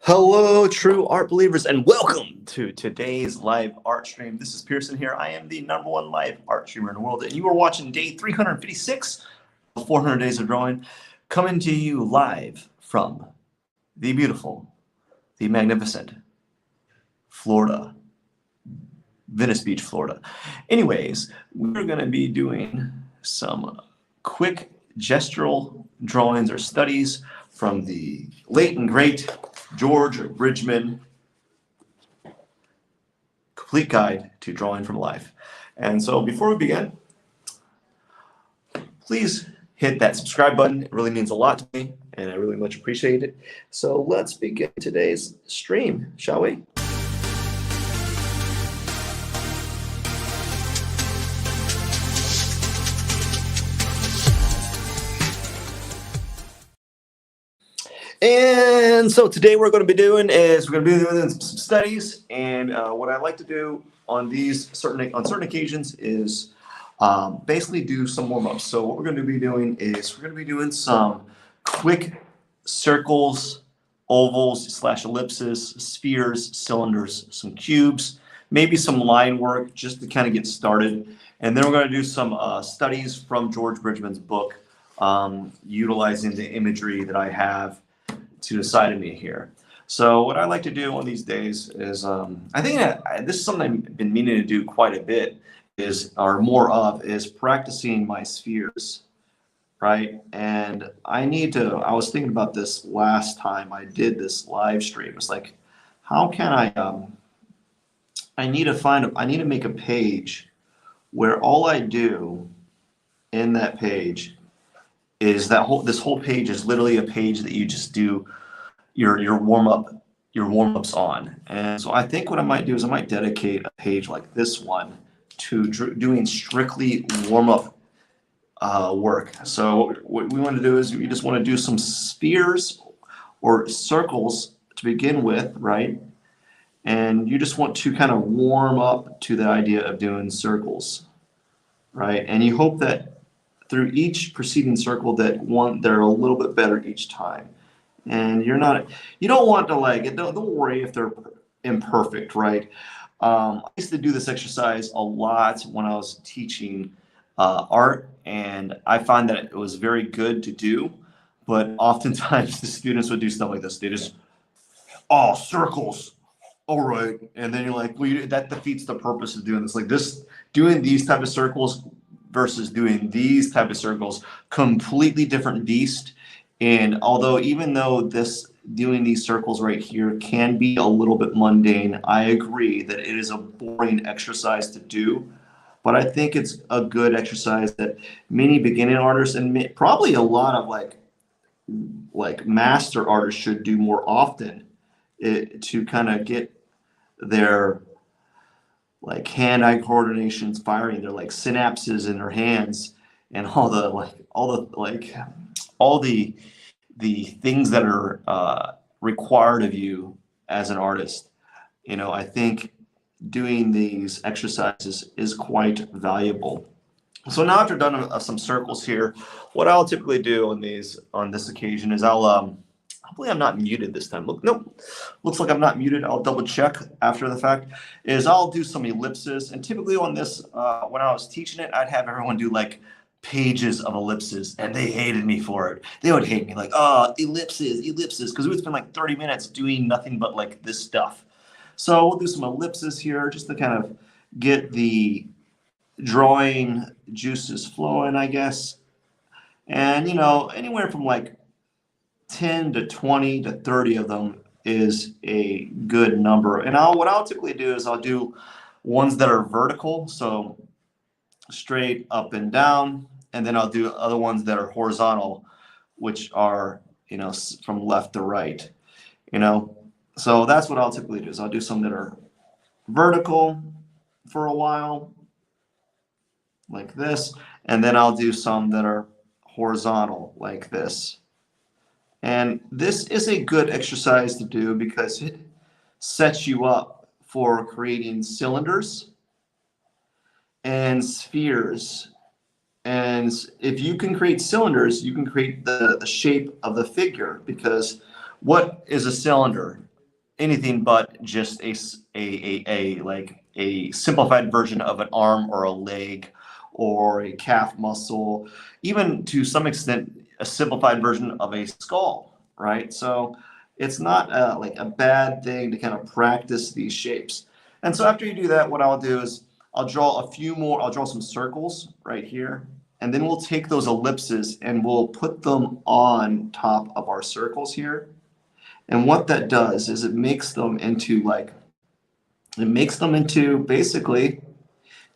Hello, true art believers, and welcome to today's live art stream. This is Pearson here. I am the #1 live art streamer in the world, and you are watching day 356 of 400 Days of Drawing, coming to you live from the beautiful, the magnificent Florida, Venice Beach, Florida. Anyways, we're going to be doing some quick gestural drawings or studies from the late and great George Bridgman Complete Guide to Drawing from Life. And so before we begin, please hit that subscribe button. It really means a lot to me, and I really much appreciate it. So let's begin today's stream, shall we? And so today we're going to be doing some studies, and what I like to do on certain occasions is basically do some warm-ups. So what we're going to be doing is we're going to be doing some quick circles, ovals / ellipses, spheres, cylinders, some cubes, maybe some line work just to kind of get started. And then we're going to do some studies from George Bridgman's book, utilizing the imagery that I have to the side of me here. So what I like to do on these days is, I think that this is something I've been meaning to do quite a bit, is practicing my spheres, right? And I was thinking about this last time I did this live stream. It's like, how can I need to make a page where all I do in that page is this whole page is literally a page that you just do your warm-ups on. And so I think what I might do is I might dedicate a page like this one to doing strictly warm-up work. So what we want to do is we just want to do some spheres or circles to begin with, right? And you just want to kind of warm up to the idea of doing circles, right? And you hope that through each preceding circle they're a little bit better each time. And you don't want to don't worry if they're imperfect, right? I used to do this exercise a lot when I was teaching art, and I find that it was very good to do, but oftentimes the students would do stuff like this. They just, circles, all right. And then you're like, well, that defeats the purpose of doing this. Like doing these type of circles versus doing these type of circles, completely different beast. And even though doing these circles right here can be a little bit mundane, I agree that it is a boring exercise to do. But I think it's a good exercise that many beginning artists and probably a lot of like master artists should do more often, to kind of get their hand-eye coordinations firing, their synapses in their hands, and all the things that are required of you as an artist. I think doing these exercises is quite valuable. So now after done some circles here, what I'll typically do on this occasion is hopefully I'm not muted this time. Nope, looks like I'm not muted. I'll double check after the fact. I'll do some ellipses, and typically on this, when I was teaching it, I'd have everyone do pages of ellipses, and they hated me for it. They would hate me, ellipses, because we would spend 30 minutes doing nothing but this stuff. So we'll do some ellipses here just to kind of get the drawing juices flowing, I guess. And anywhere from 10 to 20 to 30 of them is a good number. And what I'll typically do is I'll do ones that are vertical, so straight up and down, and then I'll do other ones that are horizontal, which are from left to right. So that's what I'll typically do. Is I'll do some that are vertical for a while, like this, and then I'll do some that are horizontal, like this. And this is a good exercise to do because it sets you up for creating cylinders and spheres. And if you can create cylinders, you can create the shape of the figure, because what is a cylinder? anything but just like a simplified version of an arm or a leg or a calf muscle, even to some extent a simplified version of a skull, right? So it's not like a bad thing to kind of practice these shapes. And so after you do that, what I'll do is I'll draw I'll draw some circles right here, and then we'll take those ellipses and we'll put them on top of our circles here. And what that does is it makes them into basically,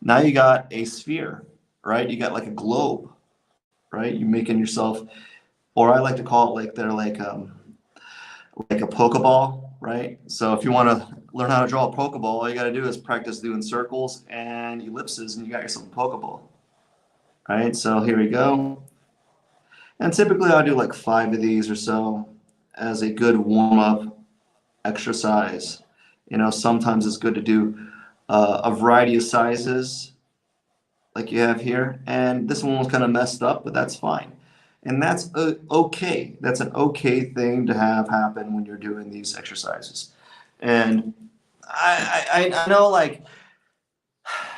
now you got a sphere, right? You got like a globe, right? You're making yourself, or I like to call it like they're like a Pokeball, right? So if you want to learn how to draw a Pokeball, all you got to do is practice doing circles and ellipses, and you got yourself a Pokeball, right? So here we go. And typically I'll do like 5 of these or so as a good warm-up exercise. You know, sometimes it's good to do a variety of sizes like you have here. And this one was kind of messed up, but that's fine. And that's okay. That's an okay thing to have happen when you're doing these exercises. And I know, like,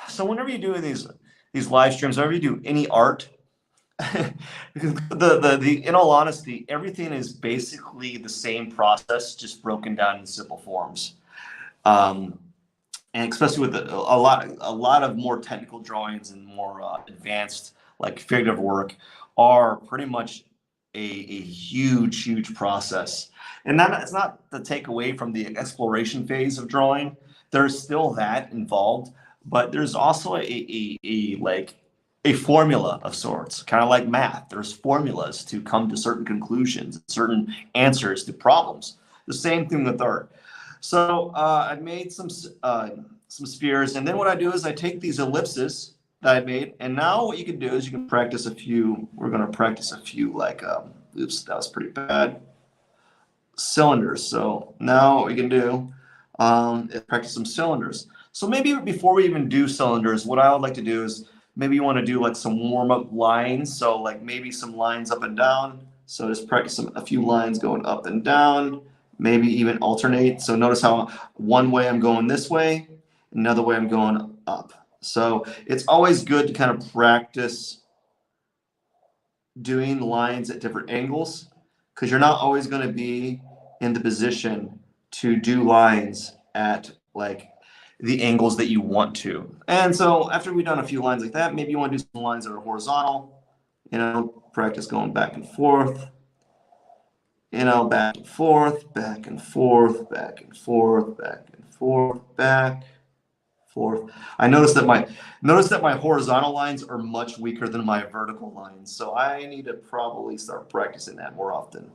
so whenever you're doing these live streams, whenever you do any art, in all honesty, everything is basically the same process, just broken down in simple forms. And especially with a lot of more technical drawings and more advanced, like figurative work, are pretty much a huge process. And it's not to take away from the exploration phase of drawing. There's still that involved, but there's also a formula of sorts, kind of like math. There's formulas to come to certain conclusions, certain answers to problems. The same thing with art. So I made some spheres, and then what I do is I take these ellipses that I made, and now what you can do is you can practice a few. We're going to practice a few, like, oops, that was pretty bad. Cylinders. So now what we can do is practice some cylinders. So maybe before we even do cylinders, what I would like to do is maybe you want to do like some warm-up lines. So like maybe some lines up and down. So just practice a few lines going up and down, maybe even alternate. So notice how one way I'm going this way, another way I'm going up. So it's always good to kind of practice doing lines at different angles, because you're not always going to be in the position to do lines at like the angles that you want to. And so after we've done a few lines like that, maybe you want to do some lines that are horizontal, you know, practice going back and forth, you know, back and forth, back and forth, back and forth, back and forth, back, forth. I noticed that my horizontal lines are much weaker than my vertical lines, so I need to probably start practicing that more often.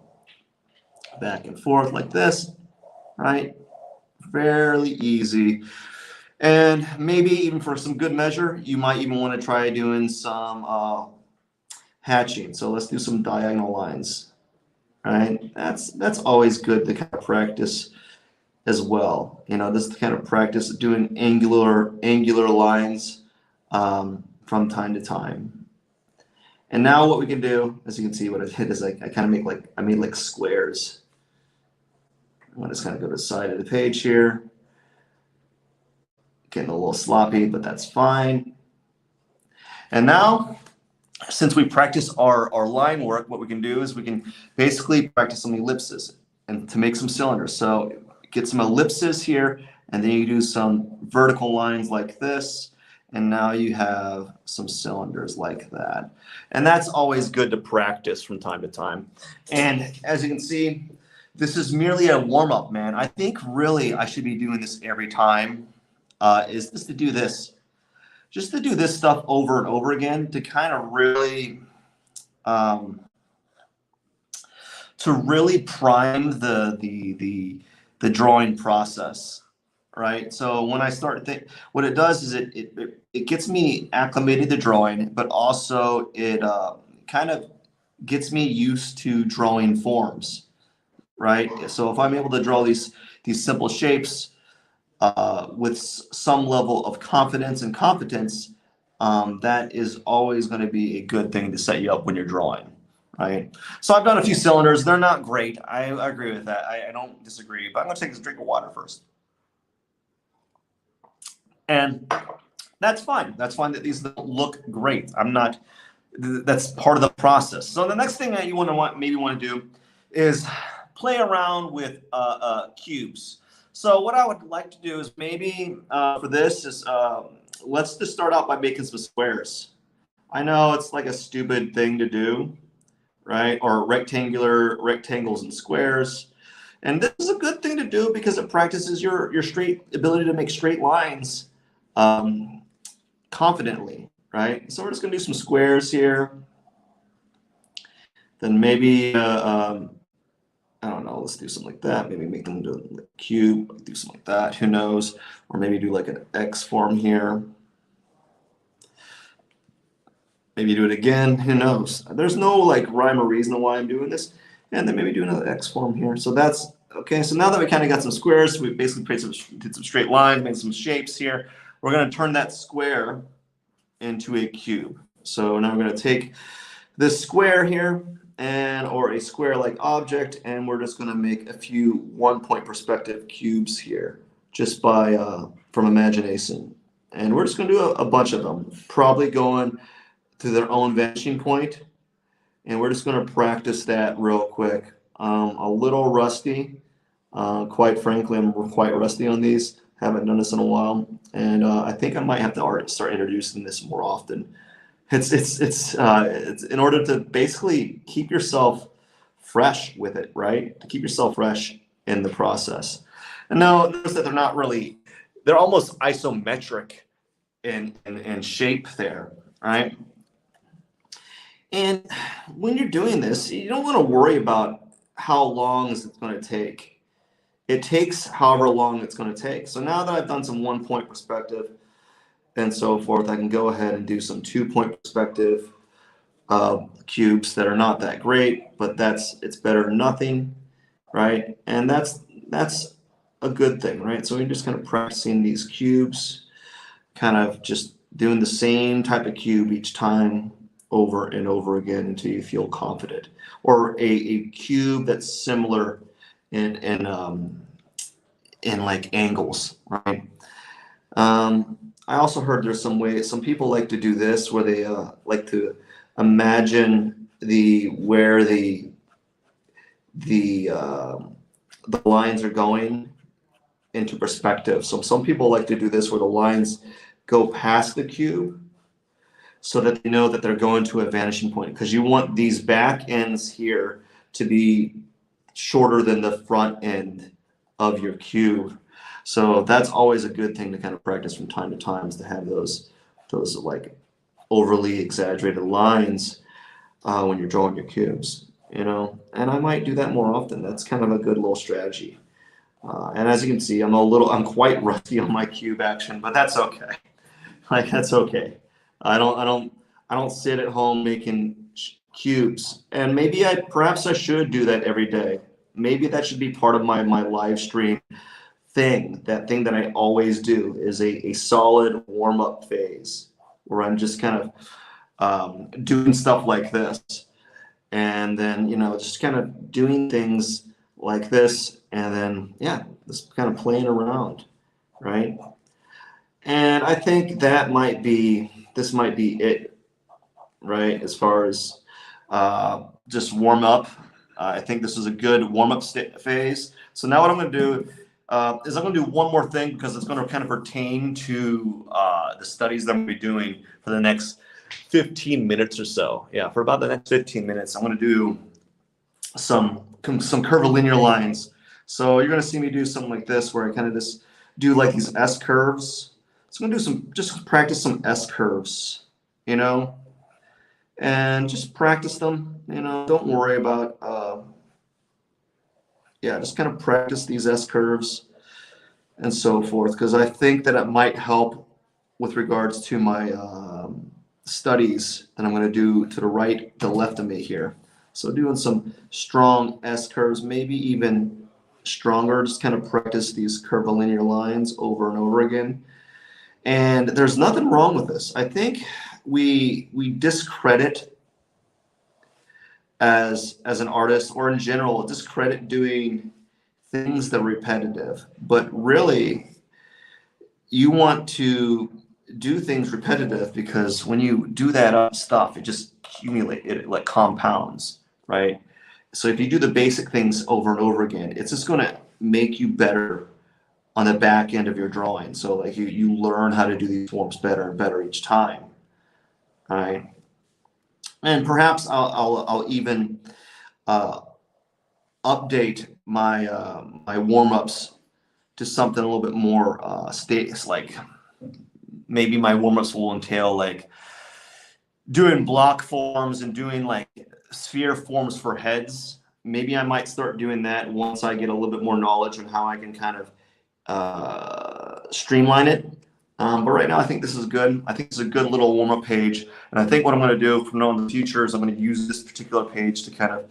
Back and forth like this, right? Fairly easy. And maybe even for some good measure, you might even want to try doing some hatching. So let's do some diagonal lines, right? That's always good to kind of practice as well. You know, this is the kind of practice doing angular lines from time to time. And now what we can do, as you can see, what I did is I made like squares. I'm gonna just kind of go to the side of the page here. Getting a little sloppy, but that's fine. And now, since we practice our line work, what we can do is we can basically practice some ellipses and to make some cylinders. So get some ellipses here, and then you do some vertical lines like this, and now you have some cylinders like that. And that's always good to practice from time to time. And as you can see, this is merely a warm-up, man. I think really I should be doing this every time, is just to do this. Just to do this stuff over and over again to kind of really prime the drawing process, right? So when I start what it does is it gets me acclimated to drawing, but also it kind of gets me used to drawing forms, right? So if I'm able to draw these simple shapes with some level of confidence and competence, that is always going to be a good thing to set you up when you're drawing, right? So I've done a few cylinders. They're not great. I agree with that. I don't disagree, but I'm gonna take this drink of water first. And that's fine. That's fine that these don't look great. I'm not, that's part of the process. So the next thing that you maybe want to do is play around with cubes. So what I would like to do is maybe for this is let's just start out by making some squares. I know it's like a stupid thing to do, right? Or rectangles and squares. And this is a good thing to do because it practices your ability to make straight lines confidently, right? So we're just gonna do some squares here. Then maybe, I don't know, let's do something like that. Maybe make them into a cube, do something like that, who knows? Or maybe do like an X form here. Maybe do it again, who knows? There's no like rhyme or reason why I'm doing this. And then maybe do another X form here. So that's, okay, so now that we kind of got some squares, we basically did some straight lines, made some shapes here. We're gonna turn that square into a cube. So now we're gonna take this square here or a square-like object, and we're just gonna make a few one-point perspective cubes here, just by from imagination. And we're just gonna do a bunch of them, probably going to their own vanishing point. And we're just gonna practice that real quick. A little rusty, quite frankly, I'm quite rusty on these. Haven't done this in a while, and I think I might have to start introducing this more often. It's in order to basically keep yourself fresh with it, right? To keep yourself fresh in the process. And now notice that they're almost isometric in shape there, right? And when you're doing this, you don't want to worry about how long is it going to take. It takes however long it's going to take. So now that I've done some 1-point perspective and so forth, I can go ahead and do some 2-point perspective cubes that are not that great, but it's better than nothing, right? And that's a good thing, right? So we're just kind of practicing these cubes, kind of just doing the same type of cube each time over and over again until you feel confident, or a cube that's similar in like angles, right? I also heard there's some people like to do this where they like to imagine where the lines are going into perspective. So some people like to do this where the lines go past the cube so that they know that they're going to a vanishing point, because you want these back ends here to be shorter than the front end of your cube. So that's always a good thing to kind of practice from time to time, is to have those like overly exaggerated lines when you're drawing your cubes, you know. And I might do that more often. That's kind of a good little strategy. And as you can see, I'm quite rusty on my cube action, but that's okay. Like, that's okay. I don't sit at home making cubes, and maybe perhaps I should do that every day. Maybe that should be part of my live stream thing. That thing that I always do is a solid warm-up phase where I'm just kind of doing stuff like this, and then, you know, just kind of doing things like this, and then, yeah, just kind of playing around, right? And I think this might be it, right? As far as just warm up. I think this is a good warm-up phase. So now what I'm going to do is I'm going to do one more thing, because it's going to kind of pertain to the studies that I'm going to be doing for the next 15 minutes or so. Yeah, for about the next 15 minutes, I'm going to do some curvilinear lines. So you're going to see me do something like this, where I kind of just do like these S curves. So I'm going to just practice some S curves, you know, and just practice them, you know. Don't worry about, yeah, just kind of practice these S curves and so forth, because I think that it might help with regards to my studies that I'm going to do to the right, to the left of me here. So doing some strong S curves, maybe even stronger, just kind of practice these curvilinear lines over and over again. And there's nothing wrong with this. I think we discredit as an artist or in general discredit doing things that are repetitive. But really, you want to do things repetitive because when you do that stuff, it just accumulates, it like compounds, right? So if you do the basic things over and over again, it's just going to make you better on the back end of your drawing. So like you learn how to do these forms better and better each time, right? And perhaps I'll even update my my warm-ups to something a little bit more like maybe my warm-ups will entail like doing block forms and doing like sphere forms for heads. Maybe I might start doing that once I get a little bit more knowledge on how I can kind of streamline it. But right now I think this is good. I think it's a good little warm-up page. And I think what I'm going to do from now in the future is I'm going to use this particular page to kind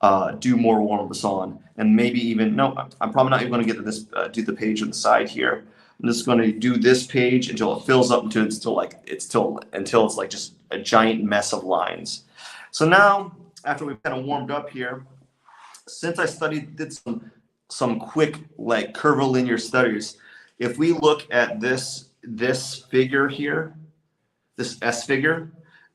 of do more warm-ups on. And maybe even, no, I'm probably not even going to get to this, do the page on the side here. I'm just going to do this page until it fills up until it's like just a giant mess of lines. So now, after we've kind of warmed up here, since I did some quick like curvilinear studies, if we look at this figure here, this S figure,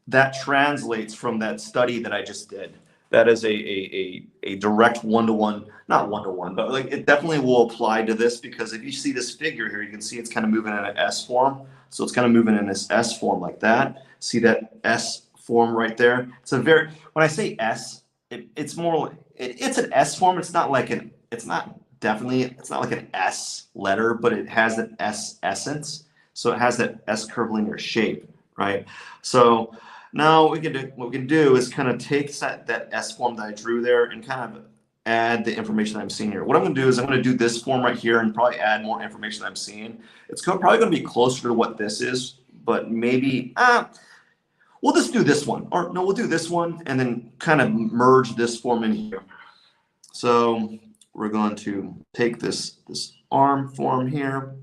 that translates from that study that I just did. That is a direct one-to-one, not one-to-one, but like it definitely will apply to this, because if you see this figure here, you can see it's kind of moving in an S form. So it's kind of moving in this S form like that. See that S form right there? It's a very, when I say S, it's more like, it's an S form. It's not like it's not like an S letter, but it has an S essence. So it has that S curvilinear shape, right? So now what we can do is kind of take that S form that I drew there and kind of add the information that I'm seeing here. What I'm going to do is I'm going to do this form right here and probably add more information that I'm seeing. It's probably going to be closer to what this is, but maybe we'll just do this one. Or no, we'll do this one and then kind of merge this form in here. So we're going to take this arm form here.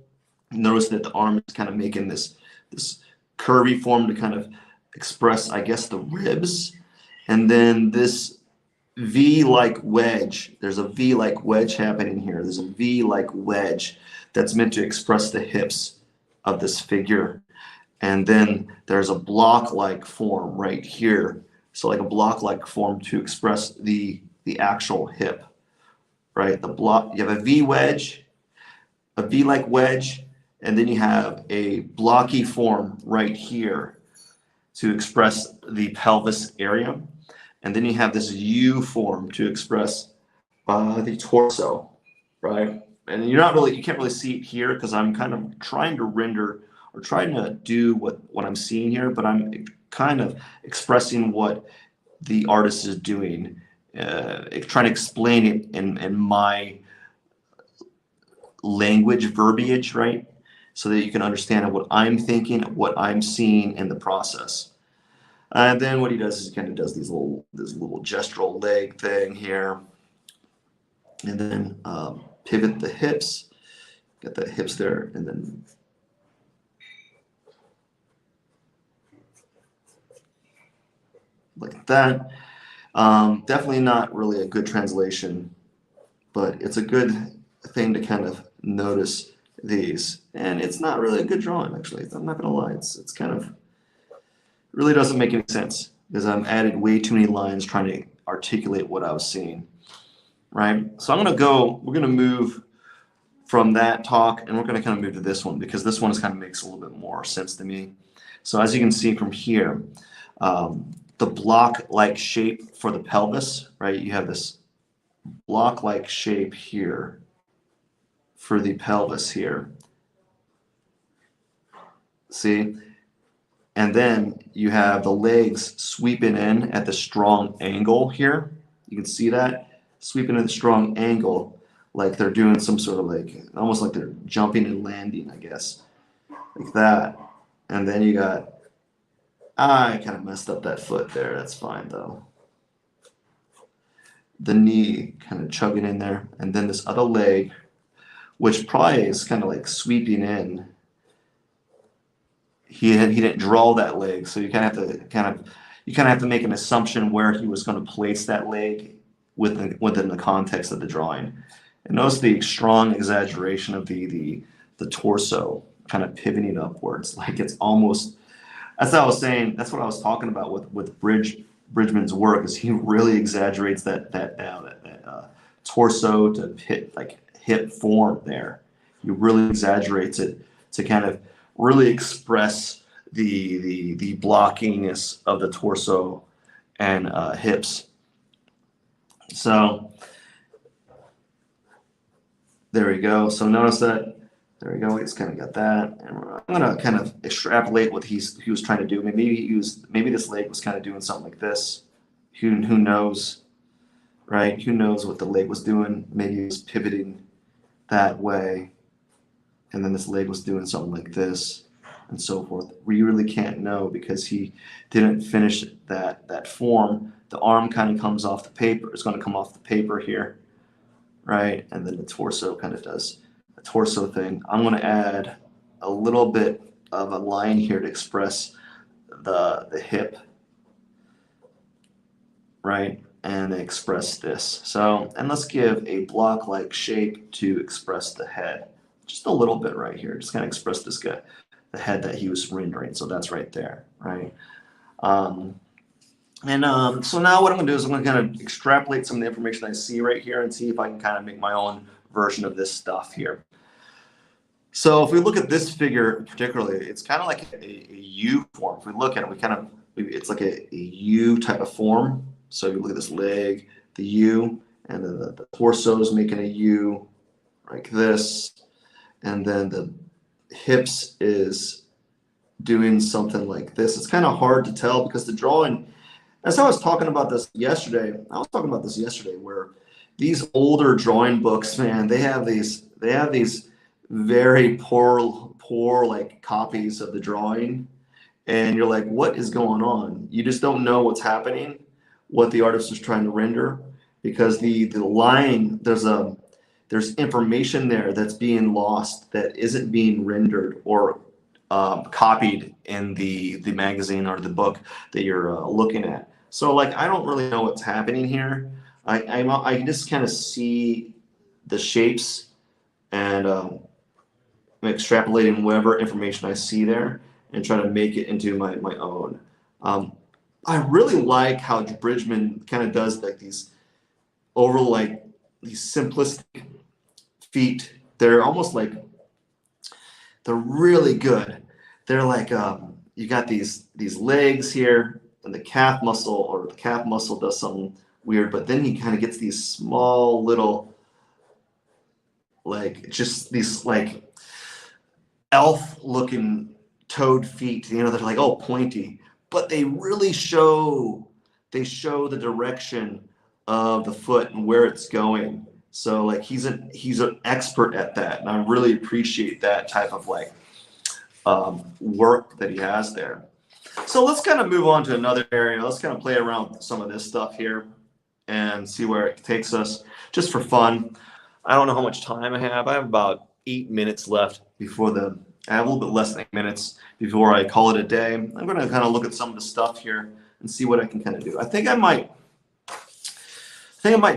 Notice that the arm is kind of making this curvy form to kind of express, I guess, the ribs. And then this V-like wedge, there's a V-like wedge happening here. There's a V-like wedge that's meant to express the hips of this figure. And then there's a block-like form right here. So like a block-like form to express the actual hip, right? You have a V wedge, a V-like wedge, and then you have a blocky form right here to express the pelvis area. And then you have this U form to express the torso, right? And you can't really see it here because I'm kind of trying to render or trying to do what I'm seeing here, but I'm kind of expressing what the artist is doing, trying to explain it in my language verbiage, right? So that you can understand what I'm thinking, what I'm seeing in the process. And then what he does is he kind of does this little gestural leg thing here. And then pivot the hips, get the hips there, and then like that. Definitely not really a good translation, but it's a good thing to kind of notice these. And it's not really a good drawing, actually. I'm not gonna lie. It's kind of really doesn't make any sense because I've added way too many lines trying to articulate what I was seeing, right? So we're gonna move from that talk and we're gonna kind of move to this one because this one kind of makes a little bit more sense to me. So as you can see from here, the block-like shape for the pelvis, right? You have this block-like shape here for the pelvis here. See? And then you have the legs sweeping in at the strong angle here. You can see that sweeping in the strong angle, like they're doing some sort of like, almost like they're jumping and landing, I guess, like that. And then you got, I kind of messed up that foot there. That's fine though. The knee kind of chugging in there. And then this other leg, which probably is kind of like sweeping in. He didn't draw that leg, so you kind of have to you kind of have to make an assumption where he was going to place that leg within the context of the drawing. And notice the strong exaggeration of the torso kind of pivoting upwards, like it's almost. That's what I was saying. That's what I was talking about with Bridgman's work. Is he really exaggerates that torso to hip form there. He really exaggerates it to kind of really express the blockiness of the torso and hips. So there we go. So notice that. There we go. We just kind of got that, and I'm gonna kind of extrapolate what he was trying to do. Maybe this leg was kind of doing something like this. Who knows, right? Who knows what the leg was doing? Maybe it was pivoting that way, and then this leg was doing something like this, and so forth. We really can't know because he didn't finish that form. The arm kind of comes off the paper. It's going to come off the paper here, right? And then the torso kind of does a torso thing. I'm going to add a little bit of a line here to express the hip, right? And express this. So, and let's give a block-like shape to express the head. Just a little bit right here. Just kind of express this guy, the head that he was rendering. So that's right there, right? So now what I'm going to do is I'm going to kind of extrapolate some of the information I see right here and see if I can kind of make my own version of this stuff here. So if we look at this figure particularly, it's kind of like a U form. If we look at it, it's like a U type of form. So you look at this leg, the U, and then the torso is making a U like this. And then the hips is doing something like this. It's kind of hard to tell because the drawing, as I was talking about this yesterday, where these older drawing books, man, they have these very poor like copies of the drawing. And you're like, what is going on? You just don't know what's happening, what the artist is trying to render, because the line, there's information there that's being lost that isn't being rendered or copied in the magazine or the book that you're looking at. So like, I don't really know what's happening here. I just kind of see the shapes and I'm extrapolating whatever information I see there and try to make it into my own. I really like how Bridgman kind of does like these simplistic feet. They're almost like, they're really good. They're like, you got these legs here and the calf muscle does something weird, but then he kind of gets these small little, like just these like elf looking toed feet, they're like, oh, pointy, but they really show the direction of the foot and where it's going. So like he's an expert at that, and I really appreciate that type of like work that he has there. So let's kind of move on to another area. Let's kind of play around with some of this stuff here and see where it takes us, just for fun. I don't know how much time I have. I have about 8 minutes left I have a little bit less than 8 minutes before I call it a day. I'm going to kind of look at some of the stuff here and see what I can kind of do. I think I might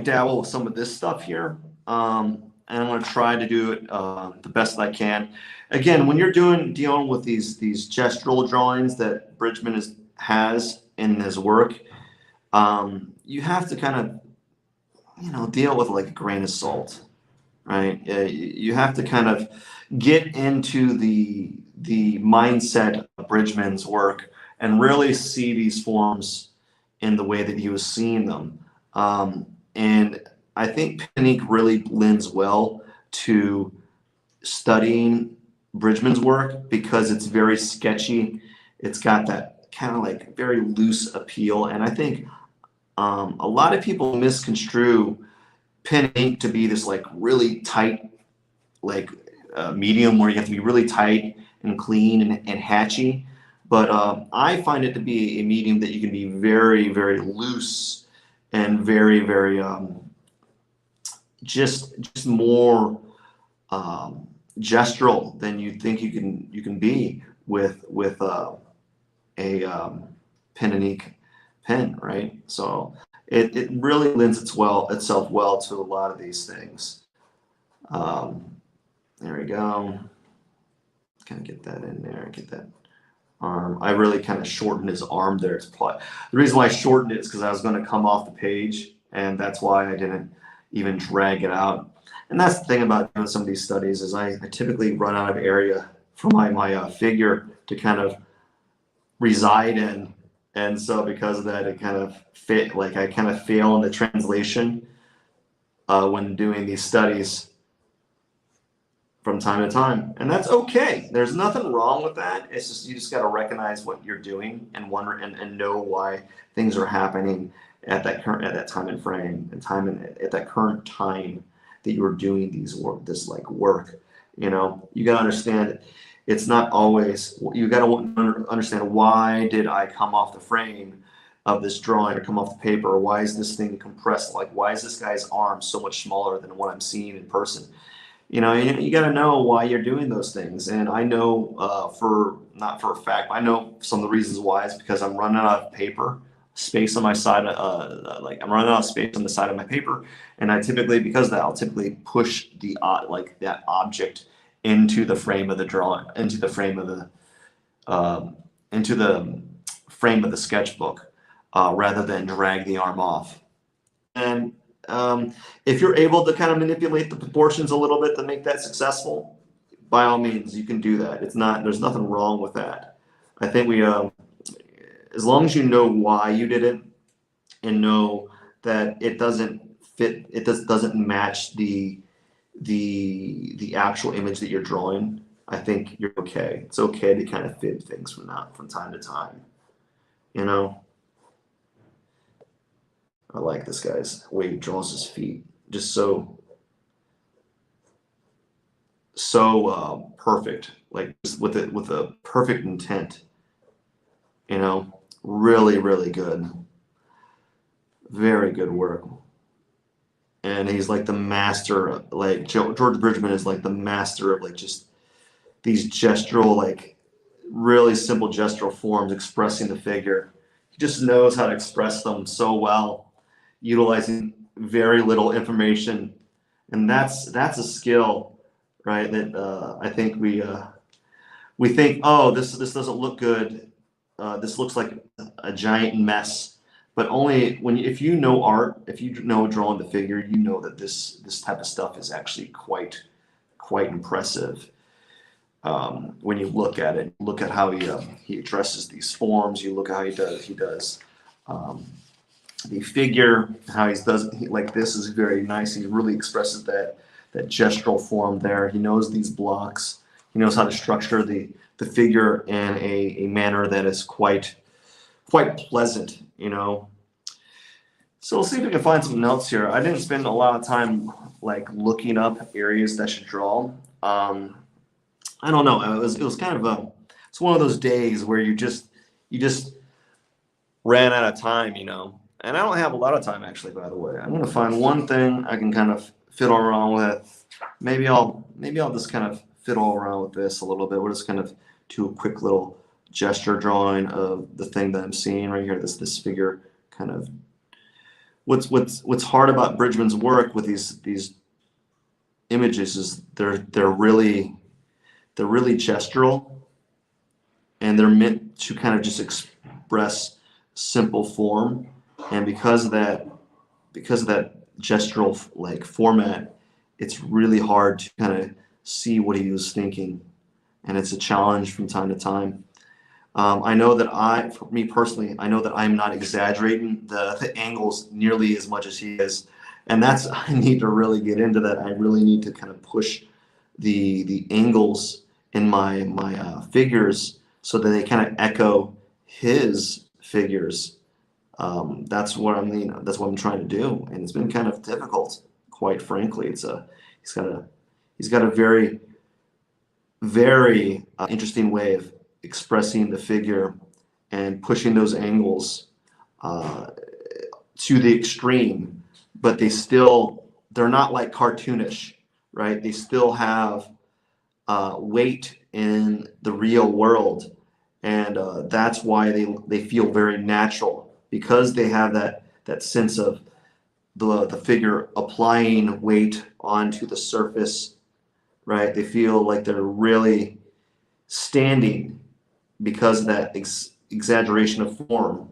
dabble with some of this stuff here. And I'm going to try to do it the best that I can. Again, when you're dealing with these gestural drawings that Bridgman has in his work, you have to kind of, deal with like a grain of salt, right? You have to kind of get into the mindset of Bridgman's work and really see these forms in the way that he was seeing them. And I think Panique really lends well to studying Bridgman's work because it's very sketchy. It's got that kind of like very loose appeal. And I think a lot of people misconstrue pen ink to be this like really tight, like medium where you have to be really tight and clean and hatchy. But I find it to be a medium that you can be very, very loose and very, very just more gestural than you think you can be with a pen and ink pen, right? So it really lends itself well to a lot of these things. There we go. Kind of get that in there, get that arm. I really kind of shortened his arm there. The reason why I shortened it is because I was going to come off the page, and that's why I didn't even drag it out. And that's the thing about doing some of these studies is I typically run out of area for my figure to kind of reside in. And so because of that, it kind of I kind of fail in the translation when doing these studies from time to time, and that's okay. There's nothing wrong with that. It's just you just got to recognize what you're doing and wonder and know why things are happening at that time and frame and at that current time that you're doing this work. You know, you got to understand it's not always. You got to understand, why did I come off the frame of this drawing or come off the paper? Or why is this thing compressed? Like, why is this guy's arm so much smaller than what I'm seeing in person? You know, you got to know why you're doing those things. And I know not for a fact, but I know some of the reasons why is because I'm running out of paper space on my side. I'm running out of space on the side of my paper. And I typically, because of that, I'll typically push that object into the frame of the drawing, into the frame of the sketchbook, rather than drag the arm off. And if you're able to kind of manipulate the proportions a little bit to make that successful, by all means, you can do that. There's nothing wrong with that. I think as long as you know why you did it and know that it doesn't fit, it doesn't match the actual image that you're drawing, I think you're okay. It's okay to kind of fit things from time to time, you know? I like this guy's way he draws his feet, just so perfect, like just with a perfect intent. You know, really, really good, very good work. And he's like the master, like George Bridgman is like the master of like just these gestural, like really simple gestural forms expressing the figure. He just knows how to express them so well, utilizing very little information, and that's a skill, right? That I think we think, oh, this doesn't look good. This looks like a giant mess. But only if you know art, if you know drawing the figure, you know that this type of stuff is actually quite impressive. When you look at it, look at how he addresses these forms. You look at how he does. The figure, how like this is very nice. He really expresses that gestural form there. He knows these blocks. He knows how to structure the figure in a manner that is quite pleasant, you know. So we'll see if we can find something else here. I didn't spend a lot of time like looking up areas that I should draw. I don't know. It was kind of it's one of those days where you just ran out of time, you know. And I don't have a lot of time, actually, by the way. I'm going to find one thing I can kind of fiddle around with. Maybe I'll just kind of fiddle around with this a little bit. We'll just kind of do a quick little gesture drawing of the thing that I'm seeing right here. This figure kind of. What's hard about Bridgman's work with these images is they're really gestural, and they're meant to kind of just express simple form. And because of that gestural like format, it's really hard to kind of see what he was thinking, and it's a challenge from time to time. I know that for me personally, I know that I'm not exaggerating the angles nearly as much as he is, and I need to really get into that. I really need to kind of push the angles in my figures so that they kind of echo his figures. That's what I'm trying to do, and it's been kind of difficult, quite frankly. He's got a very, very interesting way of expressing the figure and pushing those angles to the extreme, but they're not like cartoonish, right? They still have weight in the real world, and that's why they feel very natural. because they have that sense of the figure applying weight onto the surface, right? They feel like they're really standing because of that exaggeration of form.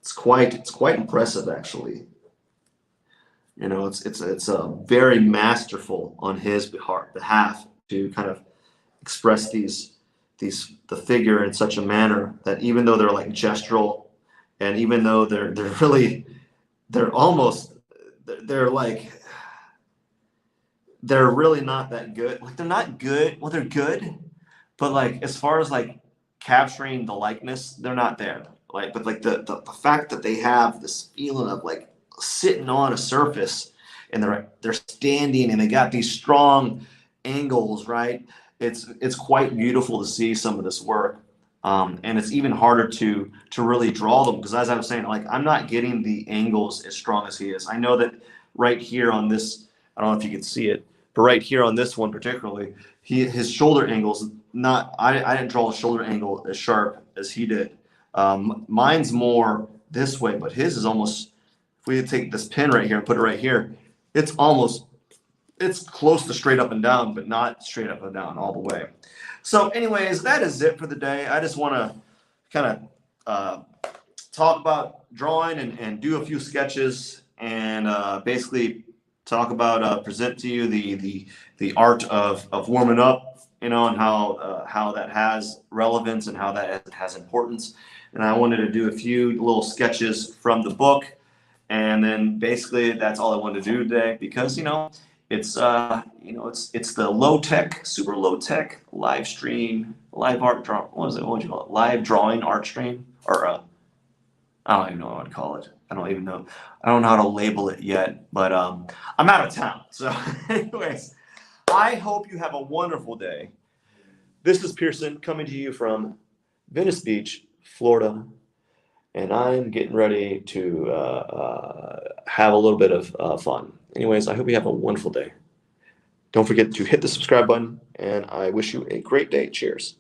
It's quite impressive, actually. You know, it's very masterful on his behalf to kind of express the figure in such a manner that even though they're like gestural, and even though they're almost they're really not that good. Like they're not good. Well, they're good, but like as far as like capturing the likeness, they're not there. Like, but like the fact that they have this feeling of like sitting on a surface and they're standing and they got these strong angles, right? It's quite beautiful to see some of this work. And it's even harder to really draw them because, as I was saying, like I'm not getting the angles as strong as he is. I know that right here on this, I don't know if you can see it, but right here on this one particularly, his shoulder angles not. I didn't draw a shoulder angle as sharp as he did. Mine's more this way, but his is almost. If we take this pin right here and put it right here, it's close to straight up and down, but not straight up and down all the way. So anyways, that is it for the day. I just want to kind of talk about drawing and do a few sketches and basically talk about present to you the art of warming up, you know, and how that has relevance and how that has importance. And I wanted to do a few little sketches from the book. And then basically that's all I wanted to do today because, you know, it's it's the low tech, super low tech live stream, live art draw. What was it? What would you call it? Live drawing art stream, or I don't even know what I'd call it. I don't know how to label it yet. But I'm out of town. So, anyways, I hope you have a wonderful day. This is Pearson coming to you from Venice Beach, Florida, and I'm getting ready to have a little bit of fun. Anyways, I hope you have a wonderful day. Don't forget to hit the subscribe button, and I wish you a great day. Cheers.